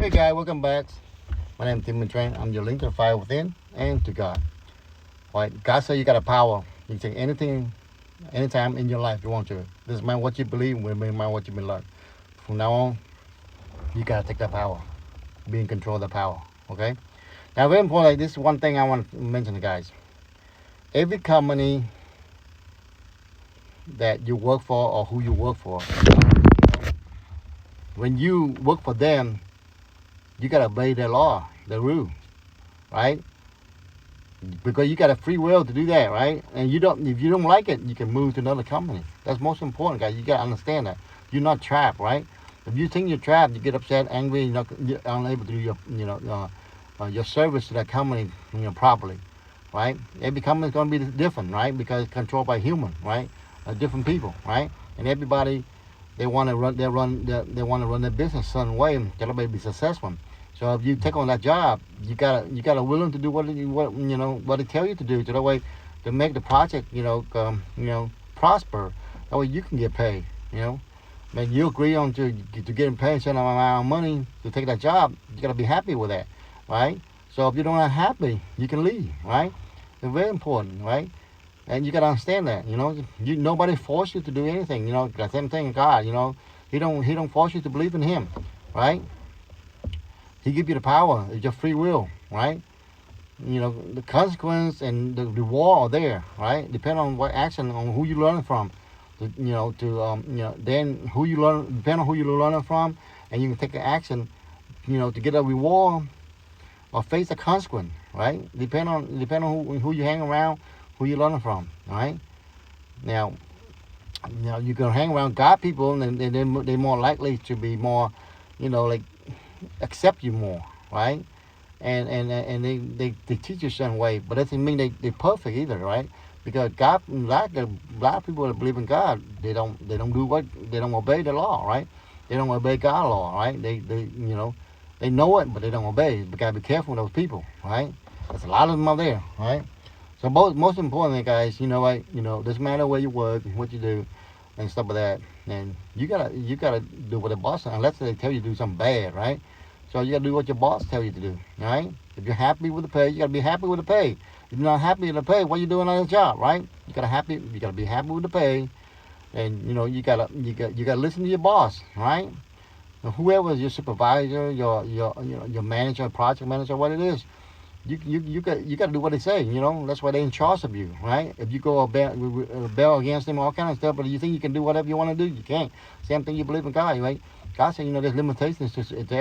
Hey guys, welcome back. My name is Tim Train. I'm your link to the fire within and to God. All right, God said you got a power. You can take anything, anytime in your life you want to. Doesn't matter what you believe, doesn't matter what you've been learned. From now on, you gotta take that power. Be in control of the power. Okay. Now, very important. Like, this is one thing I want to mention, guys. Every company that you work for or who you work for, when you work for them, you gotta obey their law, the rule, right? Because you got a free will to do that, right? And you don't, if you don't like it, you can move to another company. That's most important, guys. You got to understand that you're not trapped, right? If you think you're trapped, you get upset, angry, you're unable to do your service to that company, properly, right? Every company is going to be different, right? Because it's controlled by human, right? Different people, right? And everybody, they want to run, they want to run their business a certain way, and everybody be successful. So if you take on that job, you gotta willing to do what they tell you to do, so that way to make the project prosper. That way you can get paid. Man, you agree on to getting paid a certain amount of money to take that job. You gotta be happy with that, right? So if you're not happy, you can leave, right? It's very important, right? And you gotta understand that. Nobody force you to do anything. The same thing in God. He don't force you to believe in Him, right? He give you the power. It's your free will, right? The consequence and the reward are there, right? Depend on what action, on who you learn from. Then who you learn, depend on who you learn from, and you can take an action, to get a reward or face a consequence, right? Depend on who you hang around, who you learn from, right? Now, you can hang around God people, and they're more likely to be more, like accept you more, right? And they teach you a certain way, but that doesn't mean they're perfect either, right? Because God, a lot of people that believe in God, they don't obey the law, right? They don't obey God's law, right? They know it, but they don't obey. You gotta be careful with those people, right? There's a lot of them out there, right? So most importantly, guys, doesn't matter where you work, what you do, and stuff like that. And you gotta do what the boss, unless they tell you to do something bad, right? So you gotta do what your boss tell you to do, right? If you're happy with the pay, you gotta be happy with the pay. If you're not happy with the pay, what are you doing on the job, right? You gotta be happy with the pay, and you gotta listen to your boss, right? Whoever is your supervisor, your manager, project manager, what it is, you got to do what they say. That's why they're in charge of you, right? If you go rebel against them, all kind of stuff, but you think you can do whatever you want to do, you can't. Same thing, you believe in God, right? God said, there's limitations to